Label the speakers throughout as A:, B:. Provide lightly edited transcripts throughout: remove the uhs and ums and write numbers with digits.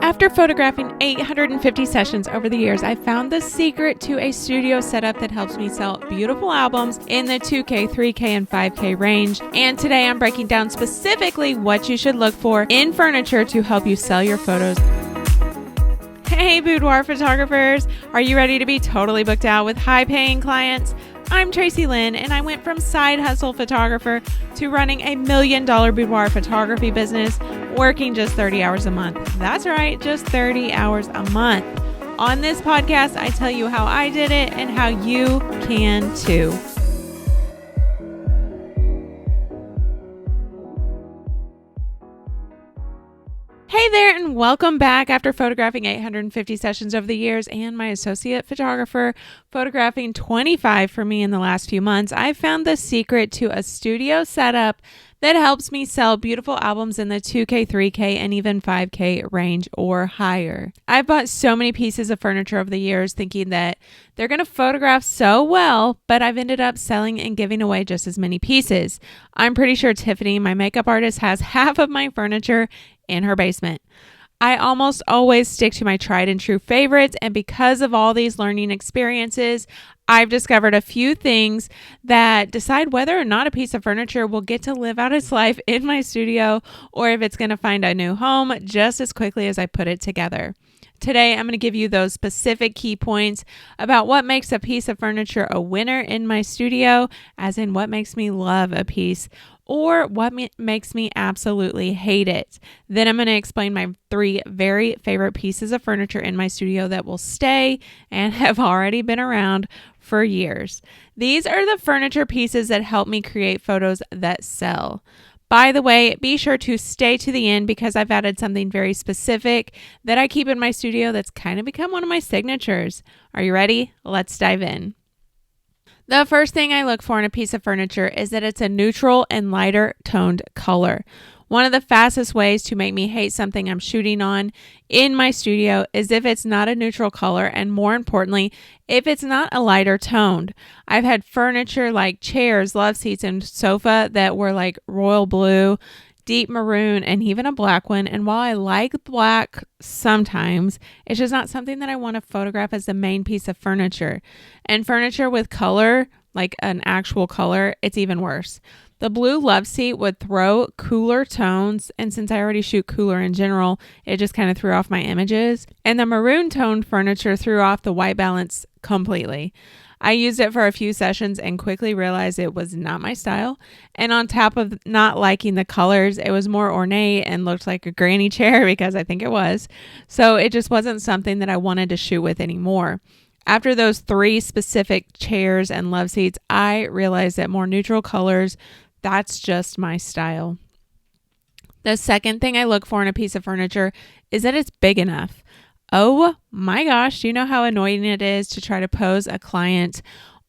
A: After photographing 850 sessions over the years, I found the secret to a studio setup that helps me sell beautiful albums in the 2K, 3K, and 5K range. And today I'm breaking down specifically what you should look for in furniture to help you sell your photos. Hey, boudoir photographers! Are you ready to be totally booked out with high-paying clients? I'm Tracy Lynn, and I went from side hustle photographer to running $1 million boudoir photography business, working just 30 hours a month. That's right, just 30 hours a month. On this podcast, I tell you how I did it and how you can too. Hey there, and welcome back. After photographing 850 sessions over the years and my associate photographer photographing 25 for me in the last few months, I found the secret to a studio setup that helps me sell beautiful albums in the 2K, 3K, and even 5K range or higher. I've bought so many pieces of furniture over the years thinking that they're going to photograph so well, but I've ended up selling and giving away just as many pieces. I'm pretty sure Tiffany, my makeup artist, has half of my furniture in her basement. I almost always stick to my tried and true favorites, and because of all these learning experiences, I've discovered a few things that decide whether or not a piece of furniture will get to live out its life in my studio or if it's going to find a new home just as quickly as I put it together. Today, I'm going to give you those specific key points about what makes a piece of furniture a winner in my studio, as in what makes me love a piece, or what makes me absolutely hate it. Then I'm going to explain my 3 very favorite pieces of furniture in my studio that will stay and have already been around for years. These are the furniture pieces that help me create photos that sell. By the way, be sure to stay to the end because I've added something very specific that I keep in my studio that's kind of become one of my signatures. Are you ready? Let's dive in. The first thing I look for in a piece of furniture is that it's a neutral and lighter toned color. One of the fastest ways to make me hate something I'm shooting on in my studio is if it's not a neutral color, and more importantly, if it's not a lighter toned. I've had furniture like chairs, love seats, and sofa that were like royal blue, deep maroon, and even a black one. And while I like black sometimes, it's just not something that I want to photograph as the main piece of furniture. And furniture with color, like an actual color, it's even worse. The blue love seat would throw cooler tones, and since I already shoot cooler in general, it just kind of threw off my images. And the maroon toned furniture threw off the white balance completely. I used it for a few sessions and quickly realized it was not my style. And on top of not liking the colors, it was more ornate and looked like a granny chair because I think it was. So it just wasn't something that I wanted to shoot with anymore. After those 3 specific chairs and love seats, I realized that more neutral colors, that's just my style. The second thing I look for in a piece of furniture is that it's big enough. Oh my gosh, do you know how annoying it is to try to pose a client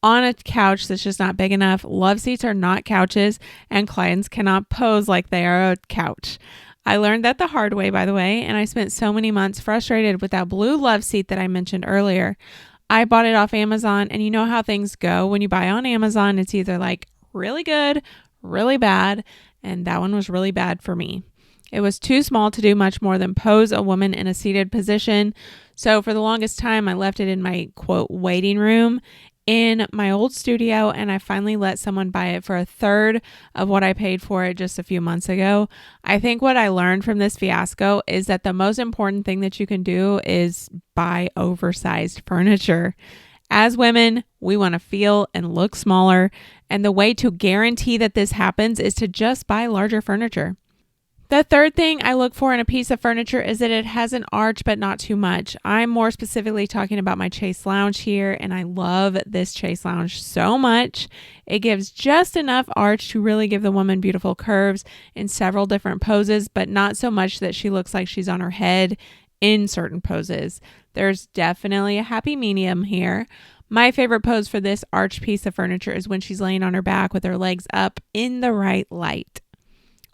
A: on a couch that's just not big enough? Love seats are not couches, and clients cannot pose like they are a couch. I learned that the hard way, by the way, and I spent so many months frustrated with that blue love seat that I mentioned earlier. I bought it off Amazon, and you know how things go when you buy on Amazon. It's either like really good, really bad, and that one was really bad for me. It was too small to do much more than pose a woman in a seated position. So for the longest time, I left it in my quote waiting room in my old studio, and I finally let someone buy it for 1/3 of what I paid for it just a few months ago. I think what I learned from this fiasco is that the most important thing that you can do is buy oversized furniture. As women, we want to feel and look smaller, and the way to guarantee that this happens is to just buy larger furniture. The third thing I look for in a piece of furniture is that it has an arch, but not too much. I'm more specifically talking about my Chase Lounge here, and I love this Chase Lounge so much. It gives just enough arch to really give the woman beautiful curves in several different poses, but not so much that she looks like she's on her head in certain poses. There's definitely a happy medium here. My favorite pose for this arch piece of furniture is when she's laying on her back with her legs up in the right light.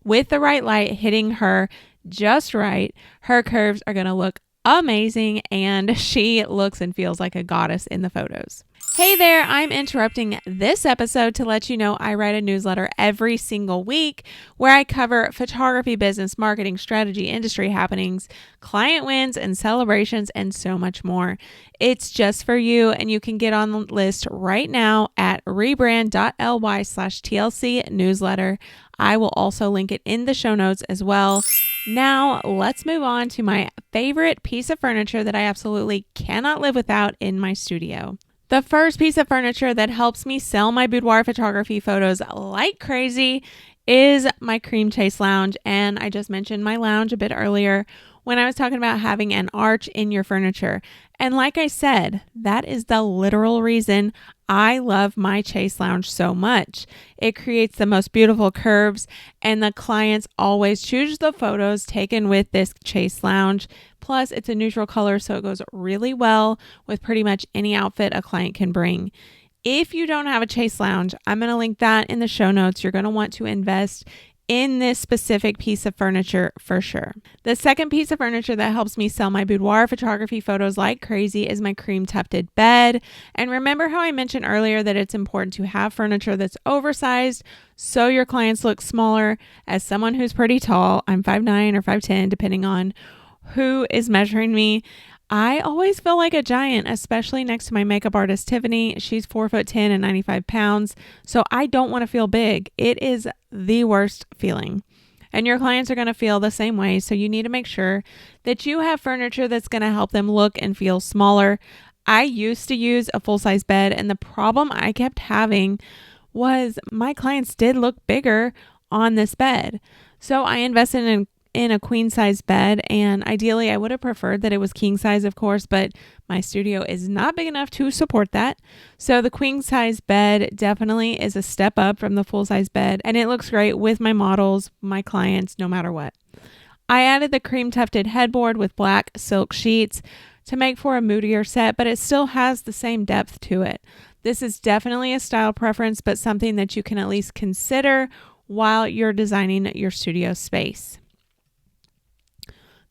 A: With the right light hitting her just right, her curves are going to look amazing, and she looks and feels like a goddess in the photos. Hey there, I'm interrupting this episode to let you know I write a newsletter every single week where I cover photography, business, marketing, strategy, industry happenings, client wins and celebrations, and so much more. It's just for you, and you can get on the list right now at rebrand.ly/TLC newsletter. I will also link it in the show notes as well. Now, let's move on to my favorite piece of furniture that I absolutely cannot live without in my studio. The first piece of furniture that helps me sell my boudoir photography photos like crazy is my cream chase lounge. And I just mentioned my lounge a bit earlier when I was talking about having an arch in your furniture. And like I said, that is the literal reason I love my chase lounge so much. It creates the most beautiful curves, and the clients always choose the photos taken with this chase lounge. Plus, it's a neutral color, so it goes really well with pretty much any outfit a client can bring. If you don't have a chase lounge, I'm going to link that in the show notes. You're going to want to invest in this specific piece of furniture for sure. The second piece of furniture that helps me sell my boudoir photography photos like crazy is my cream tufted bed. And remember how I mentioned earlier that it's important to have furniture that's oversized so your clients look smaller. As someone who's pretty tall, I'm 5'9" or 5'10", depending on who is measuring me, I always feel like a giant, especially next to my makeup artist, Tiffany. She's 4'10" and 95 pounds. So I don't want to feel big. It is the worst feeling. And your clients are going to feel the same way. So you need to make sure that you have furniture that's going to help them look and feel smaller. I used to use a full-size bed, and the problem I kept having was my clients did look bigger on this bed. So I invested in a queen size bed, and ideally I would have preferred that it was king size, of course, but my studio is not big enough to support that. So the queen size bed definitely is a step up from the full size bed, and it looks great with my models, my clients, no matter what. I added the cream tufted headboard with black silk sheets to make for a moodier set, but it still has the same depth to it. This is definitely a style preference, but something that you can at least consider while you're designing your studio space.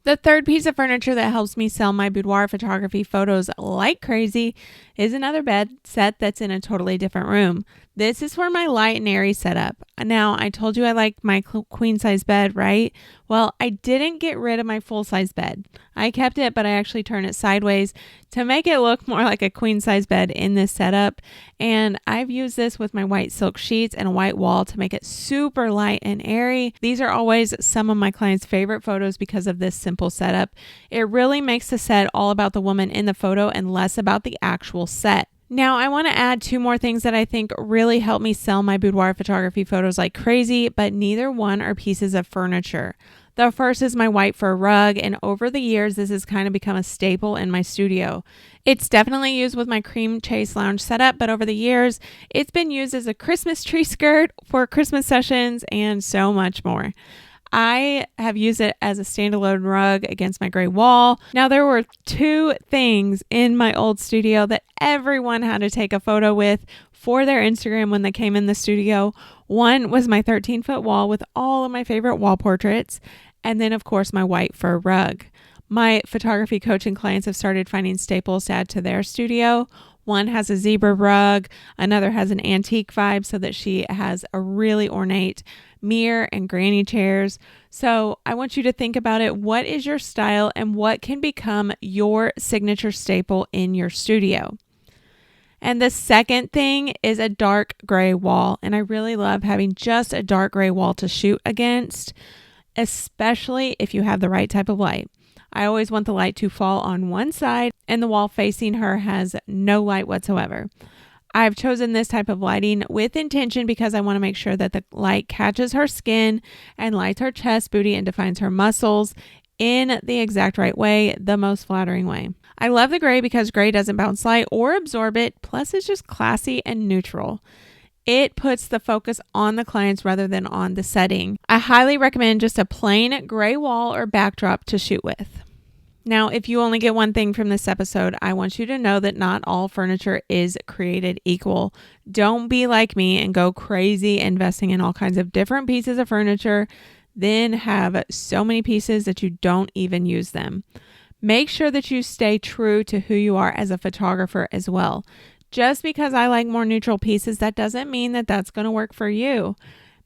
A: The third piece of furniture that helps me sell my boudoir photography photos like crazy is another bed set that's in a totally different room. This is for my light and airy setup. Now, I told you I like my queen size bed, right? Well, I didn't get rid of my full size bed. I kept it, but I actually turned it sideways to make it look more like a queen size bed in this setup. And I've used this with my white silk sheets and a white wall to make it super light and airy. These are always some of my clients' favorite photos because of this simple setup. It really makes the set all about the woman in the photo and less about the actual set. Now, I want to add two more things that I think really help me sell my boudoir photography photos like crazy, but neither one are pieces of furniture. The first is my white fur rug, and over the years, this has kind of become a staple in my studio. It's definitely used with my cream chase lounge setup, but over the years, it's been used as a Christmas tree skirt for Christmas sessions and so much more. I have used it as a standalone rug against my gray wall. Now, there were two things in my old studio that everyone had to take a photo with for their Instagram when they came in the studio. One was my 13-foot wall with all of my favorite wall portraits, and then, of course, my white fur rug. My photography coaching clients have started finding staples to add to their studio. One has a zebra rug, another has an antique vibe so that she has a really ornate mirror and granny chairs. So I want you to think about it. What is your style and what can become your signature staple in your studio? And the second thing is a dark gray wall. And I really love having just a dark gray wall to shoot against, especially if you have the right type of light. I always want the light to fall on one side and the wall facing her has no light whatsoever. I've chosen this type of lighting with intention because I want to make sure that the light catches her skin and lights her chest, booty, and defines her muscles in the exact right way, the most flattering way. I love the gray because gray doesn't bounce light or absorb it, plus it's just classy and neutral. It puts the focus on the clients rather than on the setting. I highly recommend just a plain gray wall or backdrop to shoot with. Now, if you only get one thing from this episode, I want you to know that not all furniture is created equal. Don't be like me and go crazy investing in all kinds of different pieces of furniture, then have so many pieces that you don't even use them. Make sure that you stay true to who you are as a photographer as well. Just because I like more neutral pieces, that doesn't mean that that's going to work for you.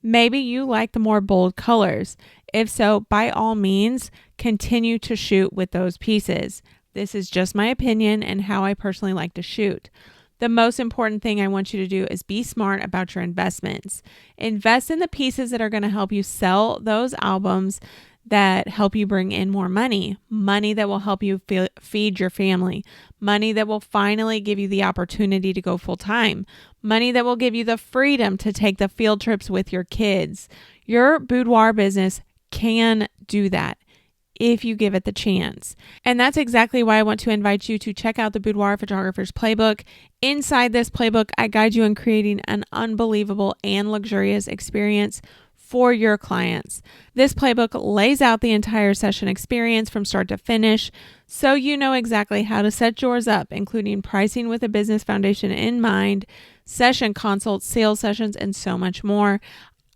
A: Maybe you like the more bold colors. If so, by all means, continue to shoot with those pieces. This is just my opinion and how I personally like to shoot. The most important thing I want you to do is be smart about your investments. Invest in the pieces that are going to help you sell those albums, that help you bring in more money that will help you feed your family, money that will finally give you the opportunity to go full time, money that will give you the freedom to take the field trips with your kids. Your boudoir business can do that if you give it the chance. And that's exactly why I want to invite you to check out the Boudoir Photographer's Playbook. Inside this playbook, I guide you in creating an unbelievable and luxurious experience for your clients. This playbook lays out the entire session experience from start to finish, so you know exactly how to set yours up, including pricing with a business foundation in mind, session consults, sales sessions, and so much more.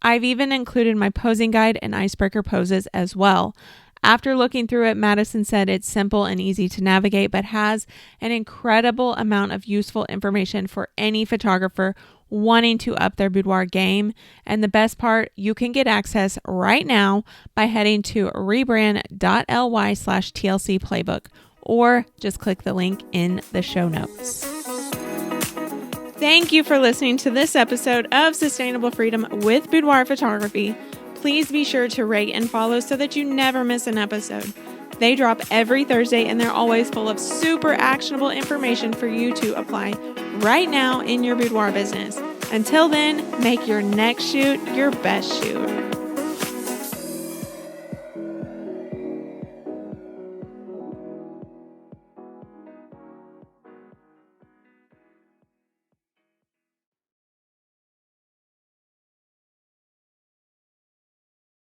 A: I've even included my posing guide and icebreaker poses as well. After looking through it, Madison said it's simple and easy to navigate, but has an incredible amount of useful information for any photographer wanting to up their boudoir game. And the best part, you can get access right now by heading to rebrand.ly/TLC playbook, or just click the link in the show notes. Thank you for listening to this episode of Sustainable Freedom with Boudoir Photography. Please be sure to rate and follow so that you never miss an episode. They drop every Thursday and they're always full of super actionable information for you to apply right now in your boudoir business. Until then, make your next shoot your best shoot.